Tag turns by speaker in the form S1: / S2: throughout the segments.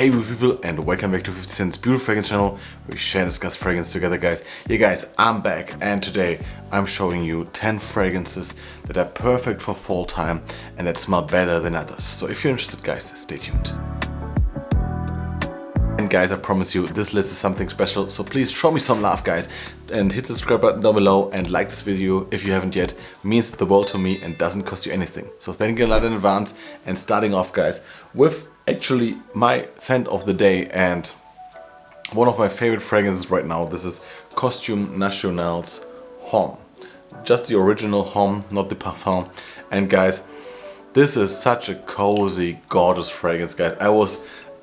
S1: Hey people, and welcome back to 50 Cent's Beautiful Fragrance channel, where we share and discuss fragrance together, guys. Yeah guys, I'm back, and today I'm showing you 10 fragrances that are perfect for fall time and that smell better than others. So if you're interested, guys, stay tuned. And guys, I promise you this list is something special, so please show me some love, guys, and hit the subscribe button down below and like this video if you haven't yet. It means the world to me and doesn't cost you anything. So thank you a lot in advance, and starting off, guys, with actually my scent of the day and one of my favorite fragrances right now. This is Costume National's Homme. Just the original Homme, not the parfum. And guys, this is such a cozy, gorgeous fragrance, guys.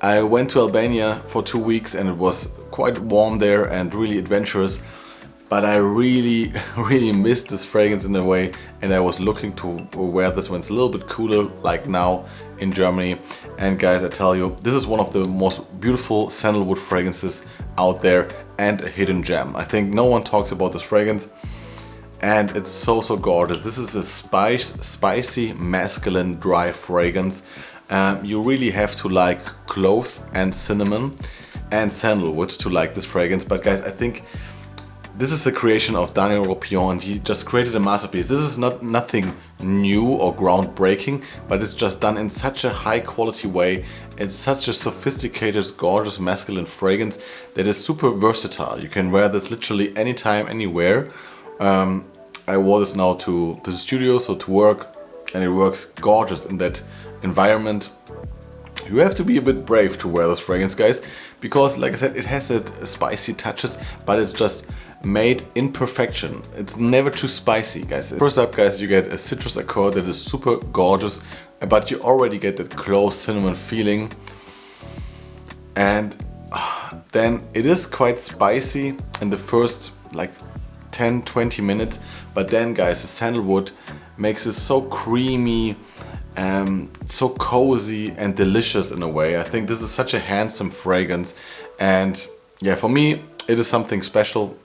S1: I went to Albania for 2 weeks and it was quite warm there and really adventurous. But I really missed this fragrance in a way, and I was looking to wear this when it's a little bit cooler, like now in Germany. And guys, I tell you, this is one of the most beautiful sandalwood fragrances out there and a hidden gem. I think no one talks about this fragrance, and it's so gorgeous. This is a spicy, masculine, dry fragrance. You really have to like cloves and cinnamon and sandalwood to like this fragrance. But guys, I think this is the creation of Daniel Ropion, and he just created a masterpiece. This is nothing new or groundbreaking, but it's just done in such a high quality way. It's such a sophisticated, gorgeous, masculine fragrance that is super versatile. You can wear this literally anytime, anywhere. I wore this now to the studio, so to work, and it works gorgeous in that environment. You have to be a bit brave to wear this fragrance, guys, because like I said, it has that spicy touches, but it's just made in perfection. It's never too spicy, guys. First up, guys, you get a citrus accord that is super gorgeous, but you already get that clove cinnamon feeling. And then it is quite spicy in the first like 10-20 minutes, but then, guys, the sandalwood makes it so creamy, so cozy and delicious in a way. I think this is such a handsome fragrance, and yeah, for me it is something special.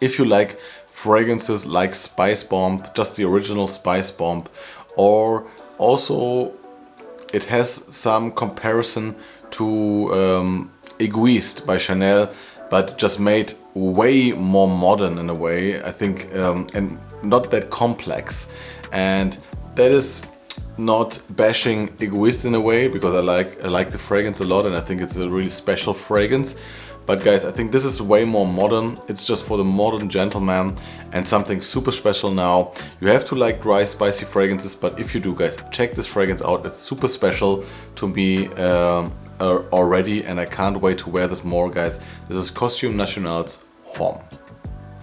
S1: If you like fragrances like Spice Bomb, just the original Spice Bomb, or also it has some comparison to Egoist by Chanel, but just made way more modern in a way, I think, and not that complex. And that is not bashing Egoist in a way, because I like the fragrance a lot, and I think it's a really special fragrance. But guys, I think this is way more modern. It's just for the modern gentleman and something super special now. You have to like dry, spicy fragrances, but if you do, guys, check this fragrance out. It's super special to me already, and I can't wait to wear this more, guys. This is Costume National's Homme.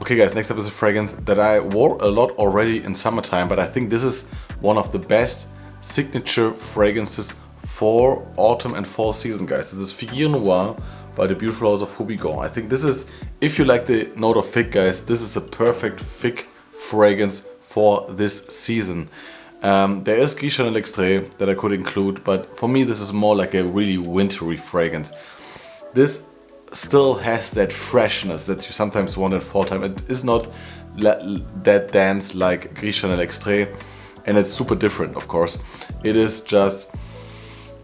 S1: Okay guys, next up is a fragrance that I wore a lot already in summertime, but I think this is one of the best signature fragrances for autumn and fall season, guys. This is Figuier Noir by the beautiful house of Houbigant. I think this is, if you like the note of fig, guys, this is a perfect fig fragrance for this season. There is Gris Chanel Extrait that I could include, but for me this is more like a really wintry fragrance. This still has that freshness that you sometimes want in fall time. It is not that dense like Gris Chanel Extrait, and it's super different, of course. It is just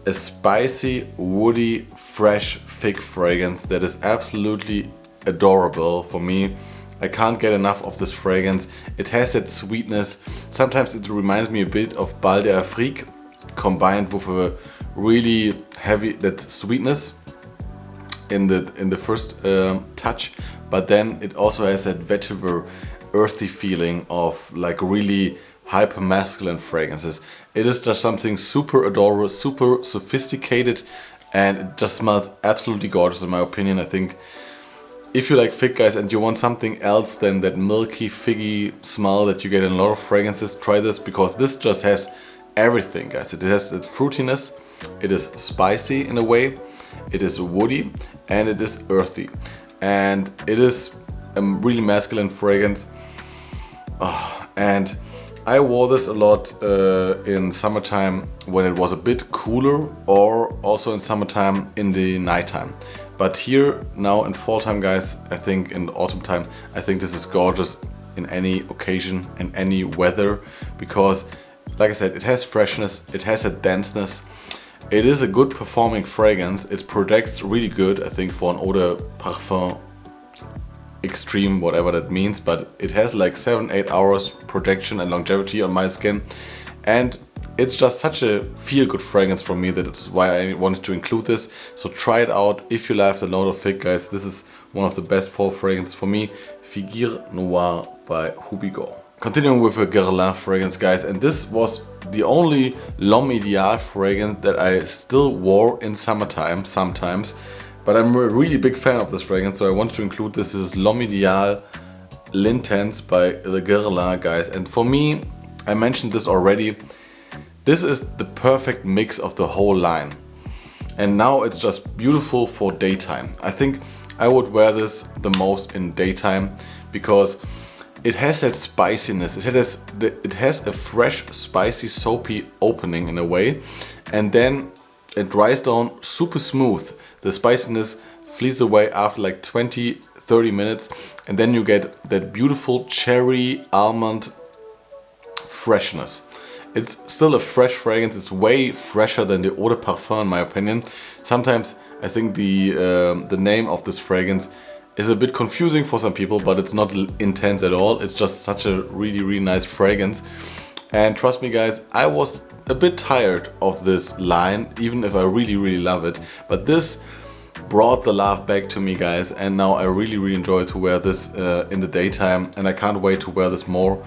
S1: a spicy, woody, fresh fig fragrance that is absolutely adorable for me. I can't get enough of this fragrance. It has that sweetness. Sometimes it reminds me a bit of Bal d'Afrique combined with a really heavy that sweetness in the first touch, but then it also has that vetiver, earthy feeling of like really hyper masculine fragrances. It is just something super adorable, super sophisticated, and it just smells absolutely gorgeous in my opinion. I think if you like fig, guys, and you want something else than that milky figgy smell that you get in a lot of fragrances, try this, because this just has everything, guys. It has that fruitiness, it is spicy in a way, it is woody, and it is earthy, and it is a really masculine fragrance. And I wore this a lot in summertime when it was a bit cooler, or also in summertime in the nighttime. But here now in fall time, guys, I think in autumn time, I think this is gorgeous in any occasion, in any weather, because like I said, it has freshness, it has a denseness, It is a good performing fragrance. It protects really good, I think, for an eau de parfum extreme, whatever that means, but it has like 7-8 hours protection and longevity on my skin, and it's just such a feel-good fragrance for me. That's why I wanted to include this. So try it out if you love the note of fig, guys. This is one of the best fall fragrances for me. Figuier Noir by Houbigant. Continuing with a Guerlain fragrance, guys, and this was the only L'Homme Ideal fragrance that I still wore in summertime sometimes. But I'm a really big fan of this fragrance, so I wanted to include this. This is L'Homme Ideal L'Intense by the Guerlain, guys. And for me, I mentioned this already, this is the perfect mix of the whole line. And now it's just beautiful for daytime. I think I would wear this the most in daytime because it has that spiciness. It has a fresh, spicy, soapy opening in a way. And then it dries down super smooth. The spiciness flees away after like 20-30 minutes. And then you get that beautiful cherry almond freshness. It's still a fresh fragrance. It's way fresher than the eau de parfum in my opinion. Sometimes I think the name of this fragrance is a bit confusing for some people, but it's not intense at all. It's just such a really nice fragrance. And trust me, guys, I was a bit tired of this line, even if I really love it. But this brought the love back to me, guys, and now I really enjoy to wear this in the daytime, and I can't wait to wear this more.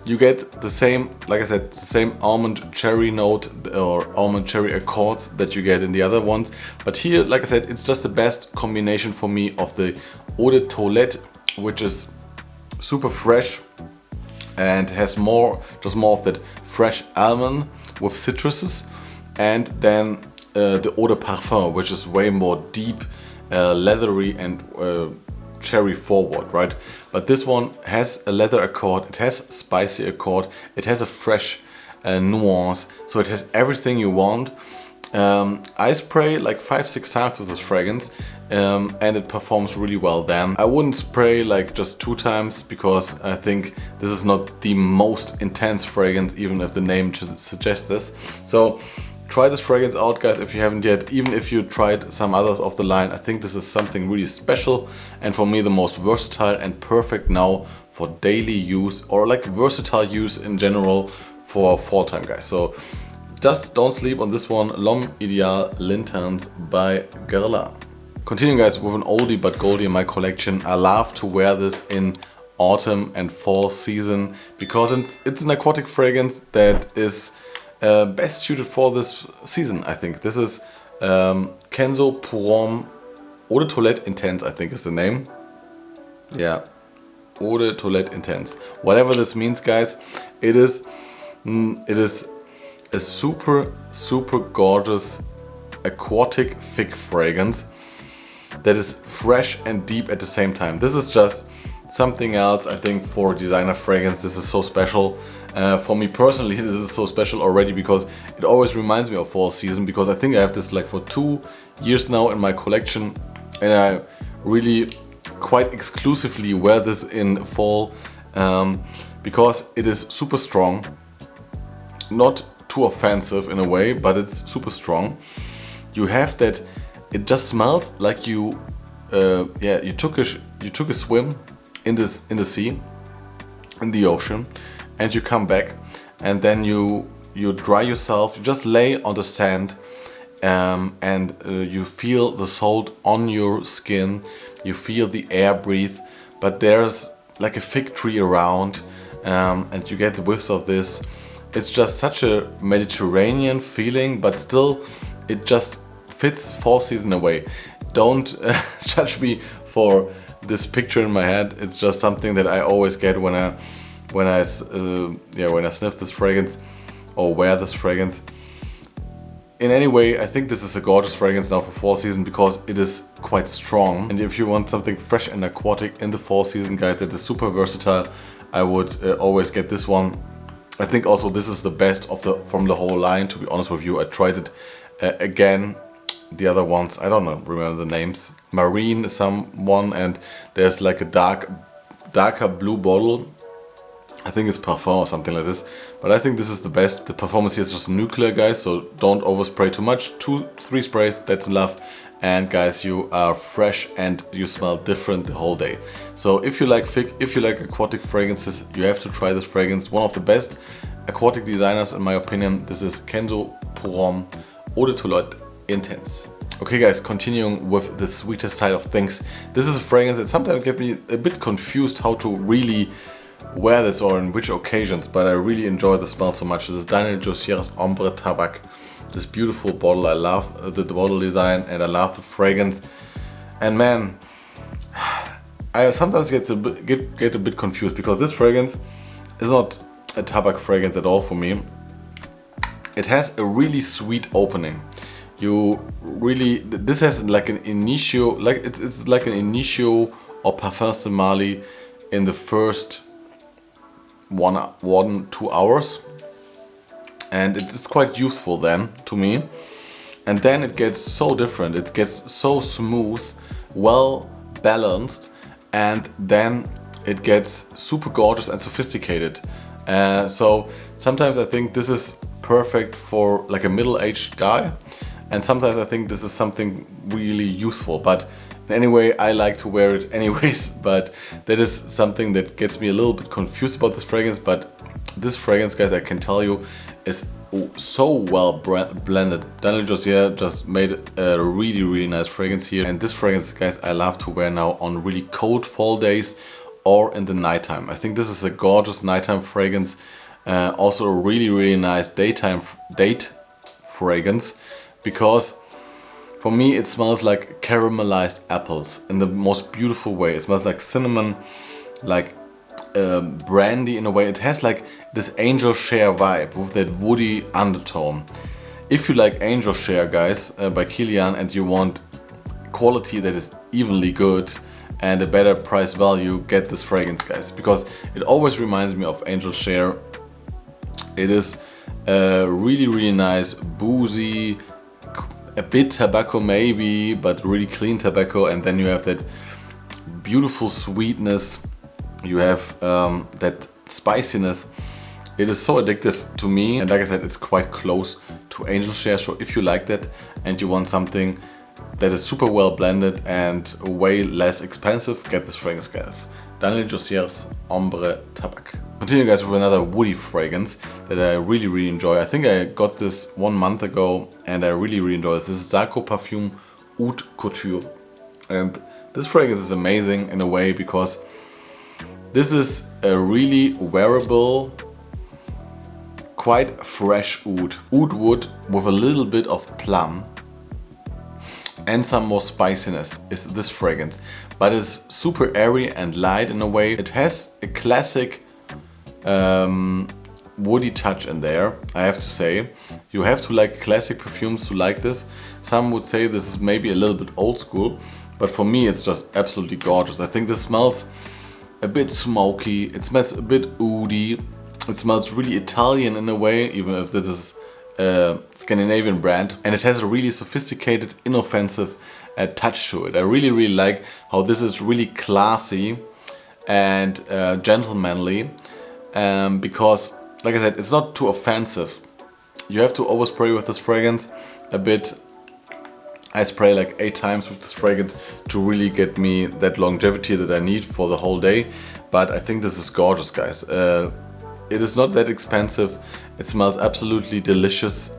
S1: You get the same, like I said, the same almond cherry note or almond cherry accords that you get in the other ones. But here, like I said, it's just the best combination for me of the eau de toilette, which is super fresh and has just more of that fresh almond with citruses, and then the eau de parfum, which is way more deep, leathery and cherry forward, right? But this one has a leather accord, it has spicy accord, it has a fresh nuance, so it has everything you want. I spray like 5-6 times with this fragrance, and it performs really well then. I wouldn't spray like just 2 times because I think this is not the most intense fragrance, even if the name just suggests this. So try this fragrance out, guys, if you haven't yet. Even if you tried some others of the line, I think this is something really special, and for me the most versatile and perfect now for daily use, or like versatile use in general for fall time, guys. So just don't sleep on this one, L'Homme Ideal L'Intense by Guerlain. Continuing, guys, with an oldie but goldie in my collection. I love to wear this in autumn and fall season because it's an aquatic fragrance that is best suited for this season, I think. This is Kenzo pour Homme Eau de Toilette Intense, I think is the name. Yeah, Eau de Toilette Intense. Whatever this means, guys, it is a super gorgeous aquatic fig fragrance that is fresh and deep at the same time. This is just something else, I think, for designer fragrance. This is so special. For me personally, this is so special already because it always reminds me of fall season, because I think I have this like for 2 years now in my collection, and I really quite exclusively wear this in fall because it is super strong. Not too offensive in a way, but it's super strong. You have that, it just smells like you took a swim in the sea, in the ocean, and you come back, and then you dry yourself, you just lay on the sand, and you feel the salt on your skin, you feel the air breathe, but there's like a fig tree around, and you get the whiffs of this. It's just such a Mediterranean feeling, but still it just fits fall season away. Don't judge me for this picture in my head. It's just something that I always get when I sniff this fragrance or wear this fragrance. In any way, I think this is a gorgeous fragrance now for fall season because it is quite strong. And if you want something fresh and aquatic in the fall season, guys, that is super versatile, I would always get this one. I think also this is the best from the whole line, to be honest with you. I tried it again. The other ones, I don't remember the names. Marine is someone, and there's like a darker blue bottle. I think it's Parfum or something like this, but I think this is the best. The performance here is just nuclear, guys, so don't overspray too much. 2-3 sprays, that's enough. And guys, you are fresh and you smell different the whole day. So if you like fig, if you like aquatic fragrances, you have to try this fragrance. One of the best aquatic designers in my opinion. This is Kenzo Homme Oud-Couture Intense. Okay guys, continuing with the sweeter side of things. This is a fragrance that sometimes get me a bit confused how to really wear this or in which occasions, but I really enjoy the smell so much. This is Josier's Ambre Tabac. This beautiful bottle. I love the bottle design and I love the fragrance. And man, I sometimes get a bit confused because this fragrance is not a Tabac fragrance at all for me. It has a really sweet opening. This has like an initio, like it's like an initio or parfum de Mali in the first 1-2 hours, and it is quite youthful then to me, and then it gets so different. It gets so smooth, well balanced, and then it gets super gorgeous and sophisticated. So sometimes I think this is perfect for like a middle-aged guy, and sometimes I think this is something really youthful, but anyway, I like to wear it anyways, but that is something that gets me a little bit confused about this fragrance. But this fragrance, guys, I can tell you, is so well blended. Josier just made a really nice fragrance here. And this fragrance, guys, I love to wear now on really cold fall days or in the nighttime. I think this is a gorgeous nighttime fragrance. Also a really nice date fragrance, because for me, it smells like caramelized apples in the most beautiful way. It smells like cinnamon, like brandy in a way. It has like this angel share vibe with that woody undertone. If you like angel share, guys, by Kilian, and you want quality that is evenly good and a better price value, get this fragrance, guys, because it always reminds me of angel share. It is really nice, boozy, a bit tobacco maybe, but really clean tobacco, and then you have that beautiful sweetness, you have that spiciness. It is so addictive to me, and like I said, it's quite close to angel share. So if you like that and you want something that is super well blended and way less expensive, get this fragrance, guys. Josier's Ambre Tabac. Continue, guys, with another woody fragrance that I really enjoy. I think I got this 1 month ago and I really enjoy this. This is ZarkoPerfume Oud-Couture. And this fragrance is amazing in a way because this is a really wearable, quite fresh oud. Oud wood with a little bit of plum and some more spiciness is this fragrance. But it's super airy and light in a way. It has a classic woody touch in there, I have to say. You have to like classic perfumes to like this. Some would say this is maybe a little bit old school, but for me it's just absolutely gorgeous. I think this smells a bit smoky, it smells a bit oody, it smells really Italian in a way, even if this is a Scandinavian brand, and it has a really sophisticated, inoffensive touch to it. I really like how this is really classy and gentlemanly. Because, like I said, it's not too offensive. You have to overspray with this fragrance a bit. I spray like 8 times with this fragrance to really get me that longevity that I need for the whole day. But I think this is gorgeous, guys. It is not that expensive. It smells absolutely delicious,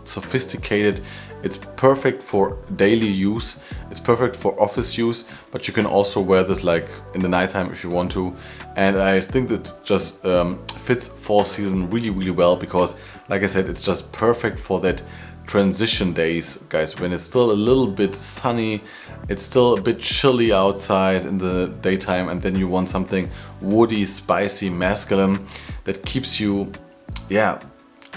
S1: sophisticated. It's perfect for daily use. It's perfect for office use, but you can also wear this like in the nighttime if you want to. And I think that just fits fall season really well, because like I said, it's just perfect for that transition days, guys, when it's still a little bit sunny, it's still a bit chilly outside in the daytime, and then you want something woody, spicy, masculine that keeps you, yeah,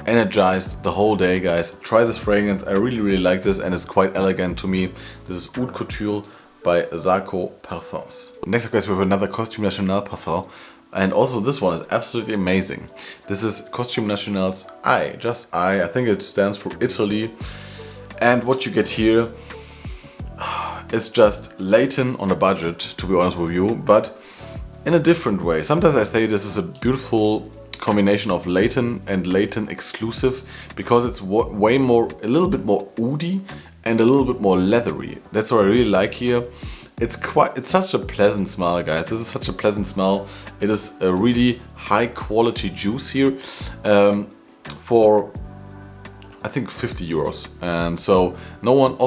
S1: energized the whole day, guys. Try this fragrance. I really like this, and it's quite elegant to me. This is Oud-Couture by ZarkoPerfume. Next up, guys, we have another Costume National parfum, and also this one is absolutely amazing. This is Costume National's I, just I think it stands for Italy, and what you get here is just latent on a budget, to be honest with you, but in a different way. Sometimes I say this is a beautiful combination of Layton and Layton exclusive, because it's way more, a little bit more oody and a little bit more leathery. That's what I really like here. It's such a pleasant smell, guys. This is such a pleasant smell. It is a really high quality juice here for I think 50 euros. And so no one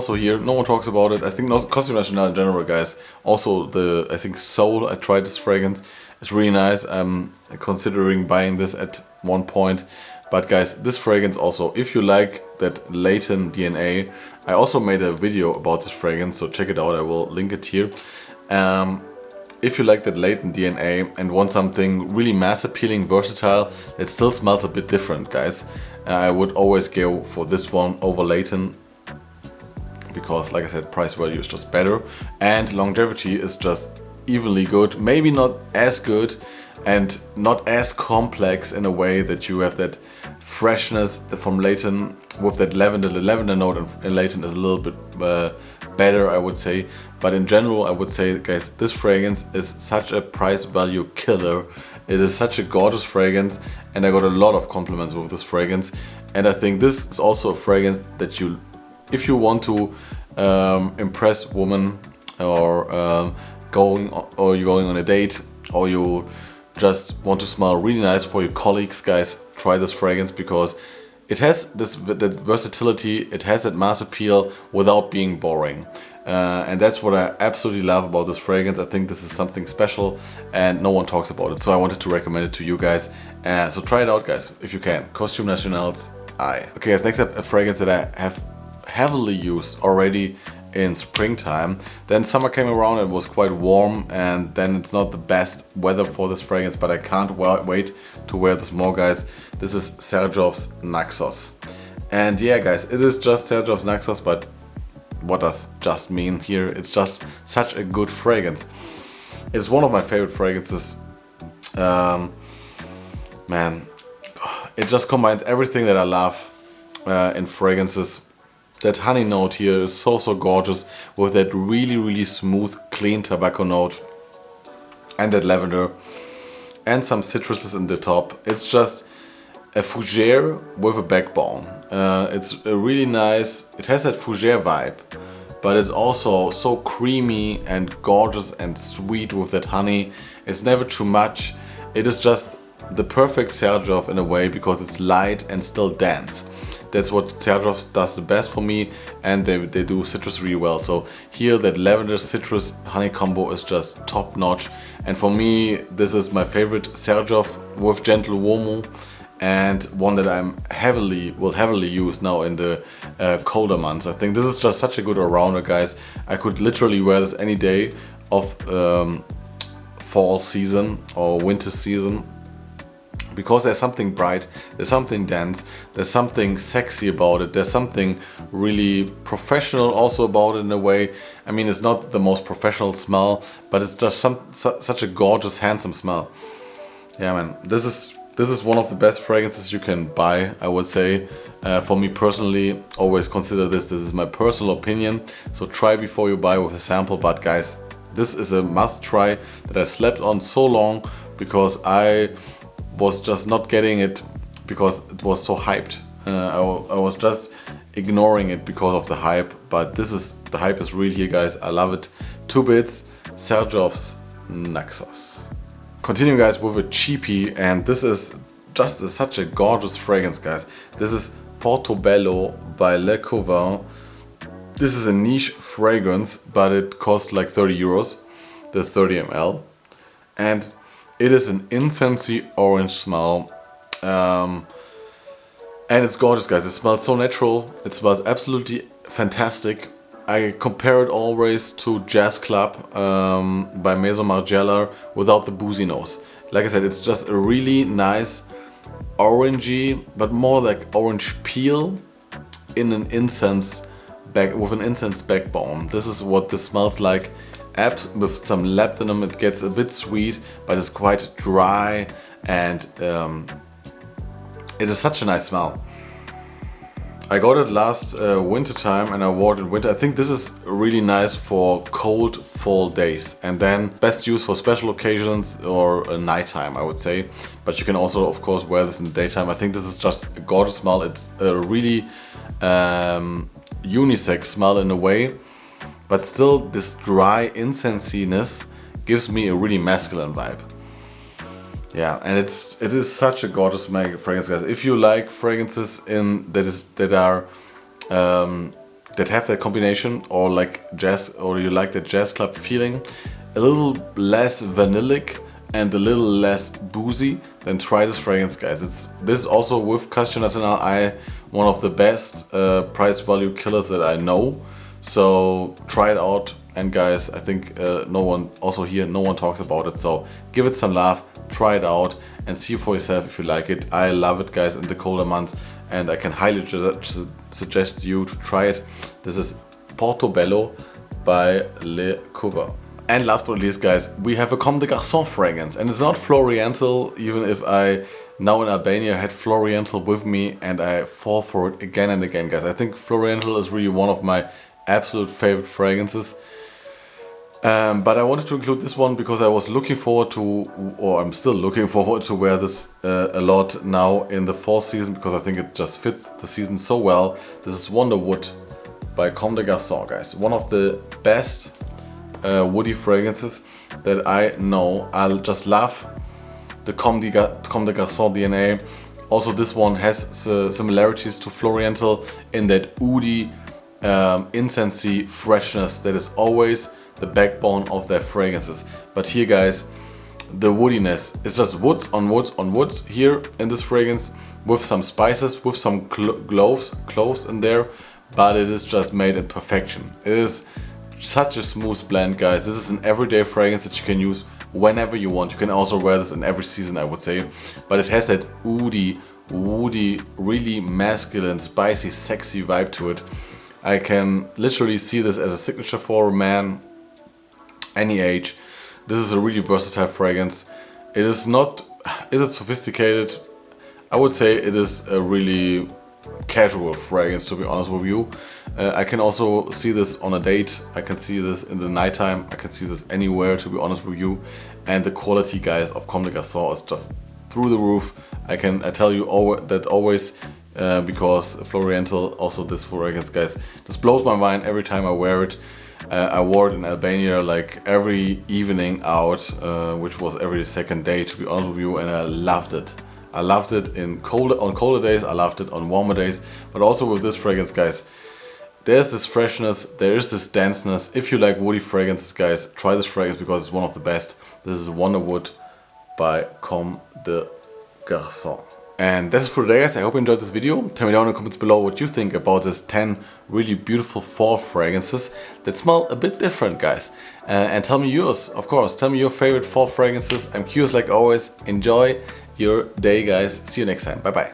S1: talks about it. I think Costume National in general, guys. Also I think Soul, I tried this fragrance. It's really nice. I'm considering buying this at one point. But guys, this fragrance also, if you like that Layton DNA, I also made a video about this fragrance, so check it out, I will link it here. If you like that Layton DNA and want something really mass appealing, versatile, it still smells a bit different, guys. I would always go for this one over Layton, because like I said, price value is just better and longevity is just evenly good. Maybe not as good and not as complex in a way that you have that freshness from Layton with that lavender. The lavender note in Layton is a little bit better, I would say. But in general, I would say, guys, this fragrance is such a price value killer. It is such a gorgeous fragrance, and I got a lot of compliments with this fragrance. And I think this is also a fragrance that if you want to impress women, or you're going on a date, or you just want to smell really nice for your colleagues, guys, try this fragrance, because it has that versatility, it has that mass appeal without being boring. And that's what I absolutely love about this fragrance. I think this is something special and no one talks about it. So I wanted to recommend it to you guys. So try it out, guys, if you can. Costume National's Eye. Okay, guys, next up a fragrance that I have heavily used already in springtime. Then summer came around and it was quite warm, and then it's not the best weather for this fragrance, but I can't wait to wear this more, guys. This is Xerjoff's Naxos. And yeah, guys, it is just Xerjoff's Naxos, but what does just mean here? It's just such a good fragrance. It's one of my favorite fragrances. Man, it just combines everything that I love in fragrances. That honey note here is so gorgeous, with that really smooth, clean tobacco note, and that lavender, and some citruses in the top. It's just a Figuier with a backbone. It's a really nice, it has that Figuier vibe, but it's also so creamy and gorgeous and sweet with that honey. It's never too much. It is just the perfect Xerjoff in a way, because it's light and still dense. That's what Xerjoff does the best for me, and they do citrus really well. So here that lavender citrus honey combo is just top notch, and for me this is my favorite Xerjoff with gentle warmth, and one that I'm will heavily use now in the colder months. I think this is just such a good all-rounder, guys. I could literally wear this any day of fall season or winter season, because there's something bright, there's something dense, there's something sexy about it, there's something really professional also about it in a way. I mean, it's not the most professional smell, but it's just such a gorgeous, handsome smell. Yeah, man, this is one of the best fragrances you can buy, I would say. For me personally, always consider this is my personal opinion, so try before you buy with a sample. But guys, this is a must try that I slept on so long, because I was just not getting it because it was so hyped. I was just ignoring it because of the hype, but the hype is real here, guys. I love it. 2 bits, Xerjoff's Naxos. Continuing, guys, with a cheapie, and this is just such a gorgeous fragrance, guys. This is Porto Bello by Le Couvent. This is a niche fragrance, but it costs like 30 euros, the 30 ml. And it is an incensey orange smell, and it's gorgeous, guys. It smells so natural. It smells absolutely fantastic. I compare it always to Jazz Club by Maison Margiela without the boozy nose. Like I said, it's just a really nice orangey, but more like orange peel in an incense with an incense backbone. This is what this smells like. With some labdanum, it gets a bit sweet, but it's quite dry, and it is such a nice smell. I got it last winter time and I wore it in winter. I think this is really nice for cold fall days, and then best used for special occasions or nighttime, I would say. But you can also of course wear this in the daytime. I think this is just a gorgeous smell. It's a really unisex smell in a way, but still this dry incensiness gives me a really masculine vibe. Yeah, and it is such a gorgeous fragrance, guys. If you like fragrances that have that combination, or like jazz, or you like the jazz club feeling, a little less vanillic and a little less boozy, then try this fragrance, guys. This is also with Casio Nacional, one of the best price value killers that I know. So try it out, and guys, I think no one talks about it. So give it some love, try it out, and see for yourself if you like it. I love it, guys, in the colder months, and I can highly suggest you to try it. This is Porto Bello by Le Couvent. And last but not least, guys, we have a Comme des Garçons fragrance, and it's not Floriental, even if I now in Albania had Floriental with me and I fall for it again and again, guys. I think Floriental is really one of my absolute favorite fragrances. But I wanted to include this one because I was looking forward to, or I'm still looking forward to wear this a lot now in the fall season, because I think it just fits the season so well. This is Wonderwood by Comme des Garçons, guys. One of the best woody fragrances that I know. I just love the Comme des Garçons DNA. Also, this one has similarities to Floriental in that woody, incensey freshness that is always the backbone of their fragrances. But here, guys, the woodiness is just woods on woods on woods here in this fragrance, with some spices, with some cloves in there, but it is just made in perfection. It is such a smooth blend, guys. This is an everyday fragrance that you can use whenever you want. You can also wear this in every season, I would say, but it has that woody, really masculine, spicy, sexy vibe to it. I can literally see this as a signature for a man, any age. This is a really versatile fragrance. It is not, is it sophisticated? I would say it is a really casual fragrance, to be honest with you. I can also see this on a date. I can see this in the nighttime. I can see this anywhere, to be honest with you. And the quality, guys, of Comme des Garçons is just through the roof. I tell you that always, because Floriental, also this fragrance, guys, just blows my mind every time I wear it. I wore it in Albania like every evening out, which was every second day, to be honest with you, and I loved it. I loved it on colder days, I loved it on warmer days, but also with this fragrance, guys, there's this freshness, there is this denseness. If you like woody fragrances, guys, try this fragrance because it's one of the best. This is Wonderwood by Comme des Garçons. And that's it for today, guys. I hope you enjoyed this video. Tell me down in the comments below what you think about this 10 really beautiful fall fragrances that smell a bit different, guys. And tell me yours, of course. Tell me your favorite fall fragrances. I'm curious like always. Enjoy your day, guys. See you next time. Bye bye.